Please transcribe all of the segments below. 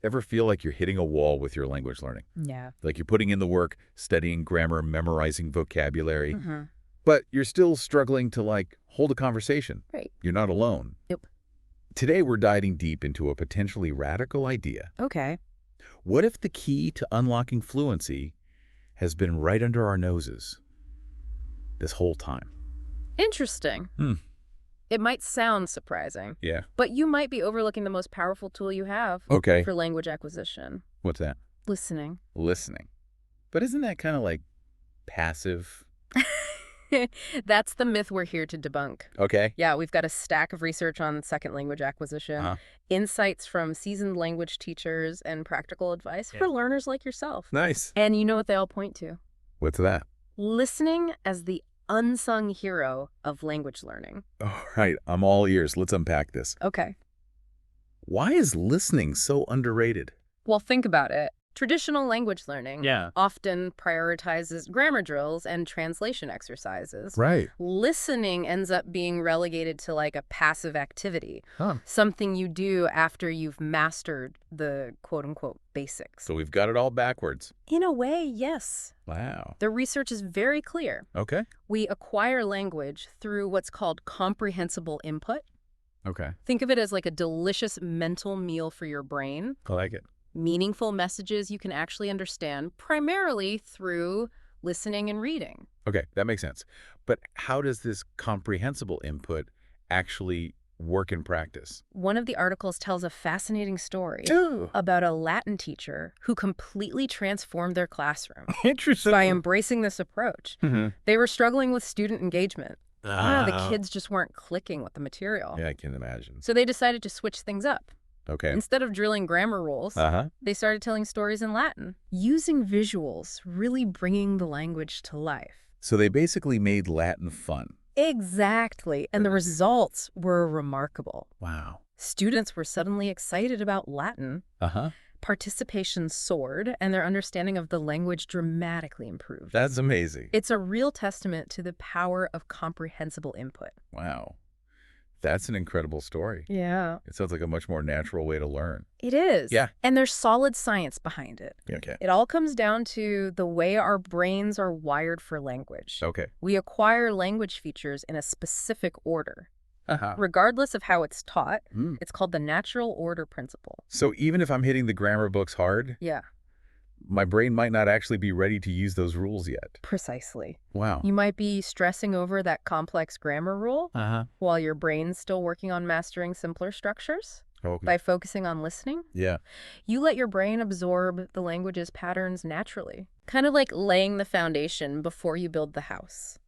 Ever feel like you're hitting a wall with your language learning? Yeah. Like you're putting in the work, studying grammar, memorizing vocabulary, Mm-hmm. but you're still struggling to, hold a conversation. Right. You're not alone. Yep. Today, we're diving deep into a potentially radical idea. Okay. What if the key to unlocking fluency has been right under our noses this whole time? Interesting. It might sound surprising, Yeah. but you might be overlooking the most powerful tool you have Okay. for language acquisition. What's that? Listening. Listening. But isn't that kind of like passive? That's the myth we're here to debunk. Okay. Yeah, we've got a stack of research on second language acquisition, insights from seasoned language teachers, and practical advice for learners like yourself. Nice. And you know what they all point to? What's that? Listening as the unsung hero of language learning. All right. I'm all ears. Let's unpack this. Okay. Why is listening so underrated? Well, think about it. Traditional language learning Yeah. often prioritizes grammar drills and translation exercises. Right. Listening ends up being relegated to like a passive activity, Huh. something you do after you've mastered the quote-unquote basics. So we've got it all backwards. In a way, yes. Wow. The research is very clear. Okay. We acquire language through what's called comprehensible input. Okay. Think of it as like a delicious mental meal for your brain. I like it. Meaningful messages you can actually understand primarily through listening and reading. Okay, that makes sense. But how does this comprehensible input actually work in practice? One of the articles tells a fascinating story Oh, about a Latin teacher who completely transformed their classroom interesting. by embracing this approach. Mhm. They were struggling with student engagement. The Ah. kids just weren't clicking with the material. Yeah, I can imagine. So they decided to switch things up. Okay. Instead of drilling grammar rules, they started telling stories in Latin, using visuals, really bringing the language to life. So they basically made Latin fun. Exactly. And the results were remarkable. Wow. Students were suddenly excited about Latin. Uh-huh. Participation soared, and their understanding of the language dramatically improved. That's amazing. It's a real testament to the power of comprehensible input. Wow. That's an incredible story. Yeah. It sounds like a much more natural way to learn. It is. Yeah. And there's solid science behind it. Okay. It all comes down to the way our brains are wired for language. Okay. We acquire language features in a specific order. Uh-huh. Regardless of how it's taught, Mm. it's called the natural order principle. So even if I'm hitting the grammar books hard, Yeah, my brain might not actually be ready to use those rules yet. precisely. Wow. You might be stressing over that complex grammar rule Uh-huh. while your brain's still working on mastering simpler structures. Okay. By focusing on listening, Yeah. you let your brain absorb the language's patterns naturally. Kind of like laying the foundation before you build the house.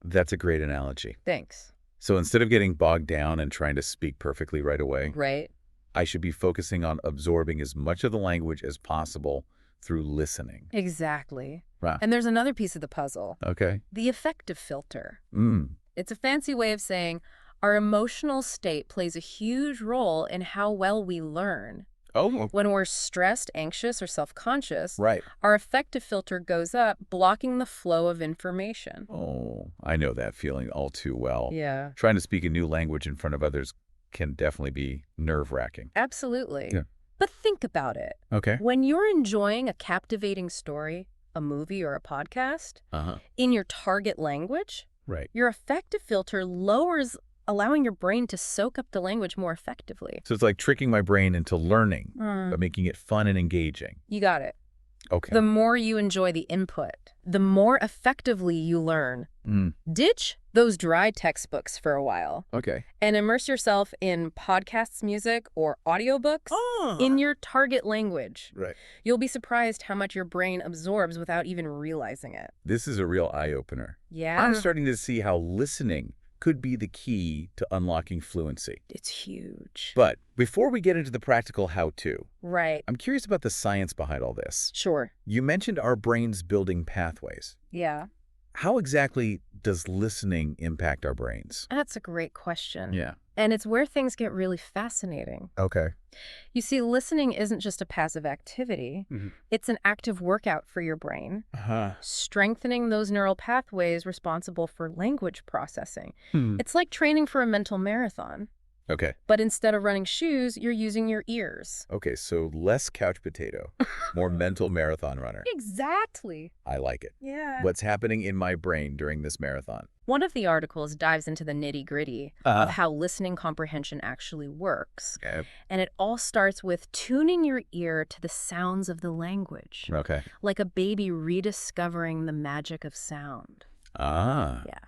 That's a great analogy. Thanks. So instead of getting bogged down and trying to speak perfectly right away, Right? I should be focusing on absorbing as much of the language as possible through listening. Exactly. Wow. And there's another piece of the puzzle. Okay. The affective filter. Mm. It's a fancy way of saying our emotional state plays a huge role in how well we learn. Oh, When we're stressed, anxious, or self-conscious, right. our affective filter goes up, blocking the flow of information. Oh, I know that feeling all too well. Yeah. Trying to speak a new language in front of others can definitely be nerve-wracking. Absolutely. Yeah. But think about it. Okay. When you're enjoying a captivating story, a movie, or a podcast, Uh-huh. in your target language, Right. your affective filter lowers, allowing your brain to soak up the language more effectively. So it's like tricking my brain into learning, Mm. but making it fun and engaging. You got it. Okay. The more you enjoy the input, the more effectively you learn. Mm. Ditch those dry textbooks for a while Okay. and immerse yourself in podcasts, music, or audiobooks in your target language. Right. You'll be surprised how much your brain absorbs without even realizing it. This is a real eye-opener. Yeah, I'm starting to see how listening could be the key to unlocking fluency. it's huge. But before we get into the practical how-to, Right. I'm curious about the science behind all this. Sure. You mentioned our brains building pathways. Yeah. How exactly does listening impact our brains? That's a great question. Yeah. And it's where things get really fascinating. Okay. You see, listening isn't just a passive activity. Mhm. It's an active workout for your brain, Uh-huh. strengthening those neural pathways responsible for language processing. Hmm. It's like training for a mental marathon. Okay. But instead of running shoes, you're using your ears. Okay, so less couch potato, more mental marathon runner. Exactly. I like it. Yeah. What's happening in my brain during this marathon? One of the articles dives into the nitty-gritty of how listening comprehension actually works. Okay. And it all starts with tuning your ear to the sounds of the language. Okay. Like a baby rediscovering the magic of sound. Ah. Yeah.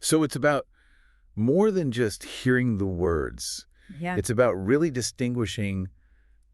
So it's about more than just hearing the words. Yeah. It's about really distinguishing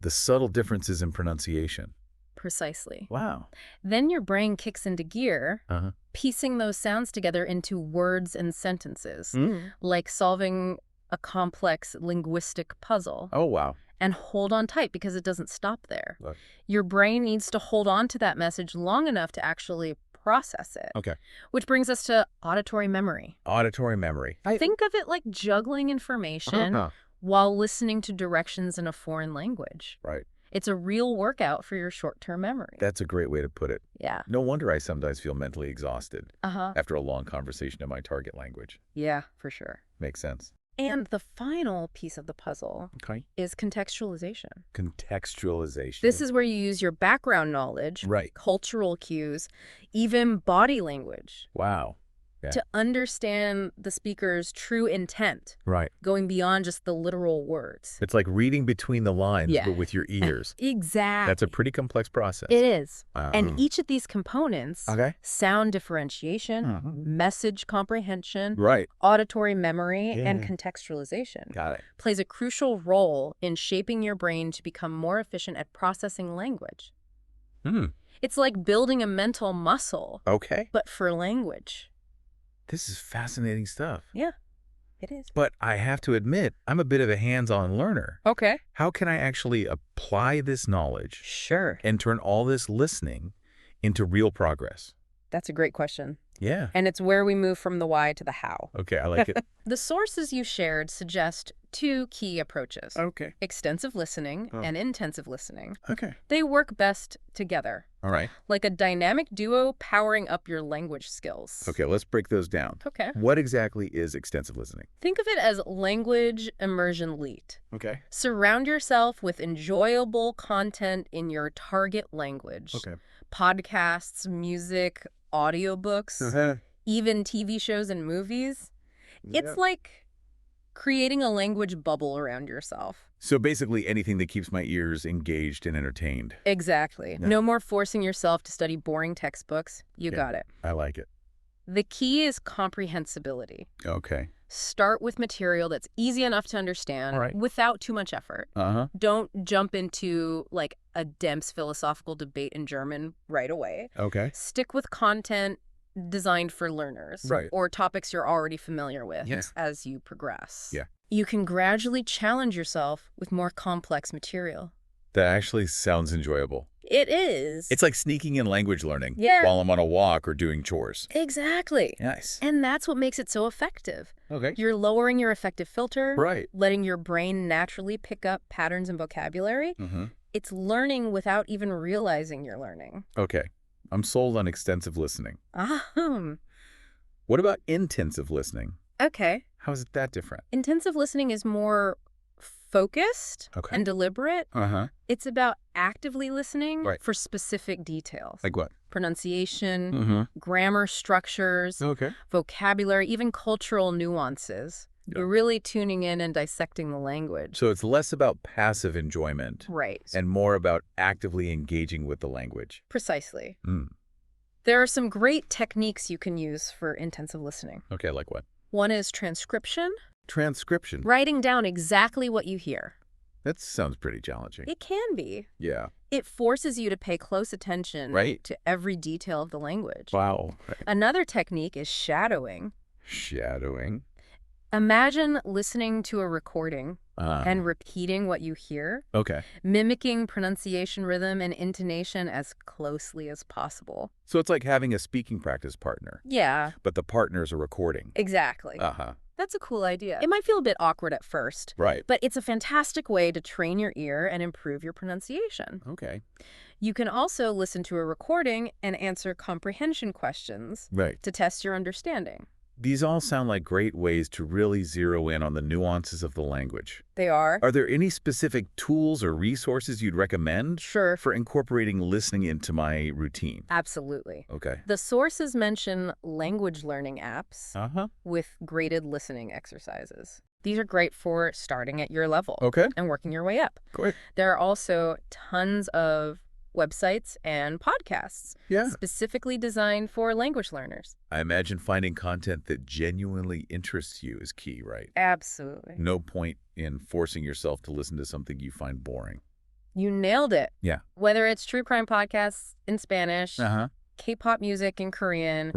the subtle differences in pronunciation. Precisely. Wow. Then your brain kicks into gear, Uh-huh. piecing those sounds together into words and sentences, Mm. like solving a complex linguistic puzzle. Oh, wow. And hold on tight because it doesn't stop there. Look. Your brain needs to hold on to that message long enough to actually process it. Okay. Which brings us to auditory memory. Auditory memory. Think of it like juggling information while listening to directions in a foreign language. Right. It's a real workout for your short-term memory. That's a great way to put it. Yeah. No wonder I sometimes feel mentally exhausted Uh-huh. after a long conversation in my target language. Yeah, for sure. Makes sense. And the final piece of the puzzle Okay. is contextualization. Contextualization. This is where you use your background knowledge, right. cultural cues, even body language Wow. Yeah. to understand the speaker's true intent, Right. going beyond just the literal words. It's like reading between the lines, Yeah. but with your ears. Exactly. That's a pretty complex process. It is. Wow. And each of these components, Okay. sound differentiation, Uh-huh. message comprehension, Right. auditory memory, and Yeah. contextualization, Got it. plays a crucial role in shaping your brain to become more efficient at processing language. Hmm. It's like building a mental muscle, Okay. but for language. This is fascinating stuff. Yeah, it is. But I have to admit, I'm a bit of a hands-on learner. Okay. How can I actually apply this knowledge Sure. and turn all this listening into real progress? That's a great question. Yeah. And it's where we move from the why to the how. Okay, I like it. The sources you shared suggest two key approaches. Okay. Extensive listening Oh. and intensive listening. Okay. They work best together, All right. like a dynamic duo powering up your language skills. Okay, let's break those down. Okay. What exactly is extensive listening? Think of it as language immersion lead. Okay. Surround yourself with enjoyable content in your target language. Okay. Podcasts, music, audiobooks, Uh-huh. even TV shows and movies. It's Yeah. like creating a language bubble around yourself. So basically anything that keeps my ears engaged and entertained. Exactly. Yeah. No more forcing yourself to study boring textbooks. You Yeah. got it. I like it. The key is comprehensibility. Okay. Start with material that's easy enough to understand All right. without too much effort. Uh-huh. Don't jump into like a dense philosophical debate in German right away. Okay. Stick with content designed for learners Right. or topics you're already familiar with Yeah. as you progress. Yeah. You can gradually challenge yourself with more complex material. That actually sounds enjoyable. It is. It's like sneaking in language learning Yeah. while I'm on a walk or doing chores. Exactly. Nice. And that's what makes it so effective. Okay. You're lowering your effective filter, Right. letting your brain naturally pick up patterns and vocabulary. Mm-hmm. It's learning without even realizing you're learning. Okay. I'm sold on extensive listening. What about intensive listening? Okay. How is that different? Intensive listening is more focused Okay. and deliberate. Uh-huh. It's about actively listening Right. for specific details. Like what? Pronunciation, Mm-hmm. grammar structures, Okay. vocabulary, even cultural nuances. Yeah. You're really tuning in and dissecting the language. So it's less about passive enjoyment Right. and more about actively engaging with the language. Precisely. Mm. There are some great techniques you can use for intensive listening. Okay, like what? One is transcription, Transcription. writing down exactly what you hear. That sounds pretty challenging. It can be. Yeah. It forces you to pay close attention Right. to every detail of the language. Wow. Right. Another technique is shadowing. Shadowing. Imagine listening to a recording Uh, and repeating what you hear, okay. mimicking pronunciation rhythm and intonation as closely as possible. So it's like having a speaking practice partner, Yeah, but the partner's a recording. exactly. Uh-huh. That's a cool idea. It might feel a bit awkward at first, Right. but it's a fantastic way to train your ear and improve your pronunciation. Okay. You can also listen to a recording and answer comprehension questions Right. to test your understanding. These all sound like great ways to really zero in on the nuances of the language. They are. Are there any specific tools or resources you'd recommend? Sure. For incorporating listening into my routine? Absolutely. Okay. The sources mention language learning apps with graded listening exercises. These are great for starting at your level and working your way up. Great. There are also tons of websites and podcasts specifically designed for language learners. I imagine finding content that genuinely interests you is key, right? Absolutely. No point in forcing yourself to listen to something you find boring. You nailed it. Yeah. Whether it's true crime podcasts in Spanish, K-pop music in Korean,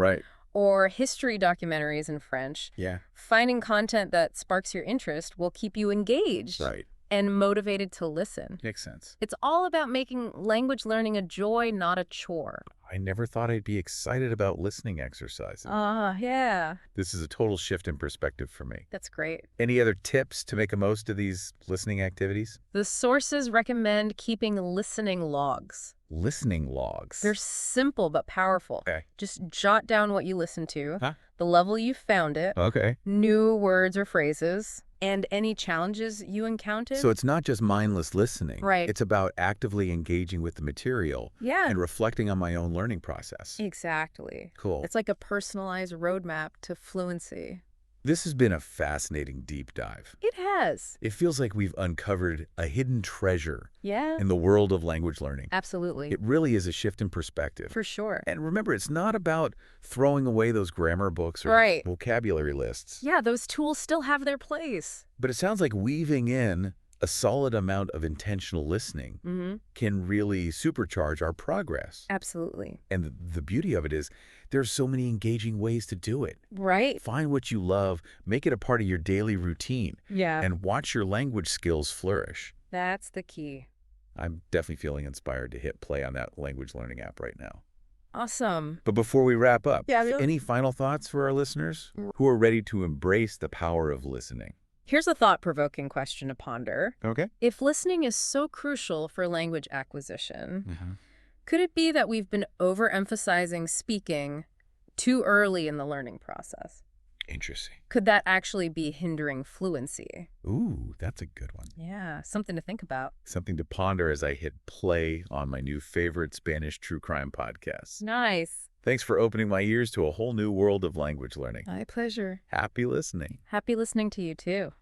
or history documentaries in French, finding content that sparks your interest will keep you engaged and motivated to listen. Makes sense. It's all about making language learning a joy, not a chore. I never thought I'd be excited about listening exercises. Yeah. This is a total shift in perspective for me. That's great. Any other tips to make the most of these listening activities? The sources recommend keeping listening logs. Listening logs? They're simple but powerful. Just jot down what you listened to, the level you found it, new words or phrases, and any challenges you encountered. So it's not just mindless listening. Right. It's about actively engaging with the material and reflecting on my own learning process. Exactly. Cool. It's like a personalized roadmap to fluency. This has been a fascinating deep dive. It has. It feels like we've uncovered a hidden treasure in the world of language learning. Absolutely. It really is a shift in perspective. For sure. And remember, it's not about throwing away those grammar books or vocabulary lists. Yeah, those tools still have their place. But it sounds like weaving in a solid amount of intentional listening can really supercharge our progress. Absolutely. And the beauty of it is there's so many engaging ways to do it. Right. Find what you love, make it a part of your daily routine, and watch your language skills flourish. That's the key. I'm definitely feeling inspired to hit play on that language learning app right now. Awesome. But before we wrap up, any final thoughts for our listeners who are ready to embrace the power of listening? Here's a thought-provoking question to ponder. Okay. If listening is so crucial for language acquisition, could it be that we've been overemphasizing speaking too early in the learning process? Interesting. Could that actually be hindering fluency? Ooh, that's a good one. Yeah, something to think about. Something to ponder as I hit play on my new favorite Spanish true crime podcast. Nice. Thanks for opening my ears to a whole new world of language learning. My pleasure. Happy listening. Happy listening to you, too.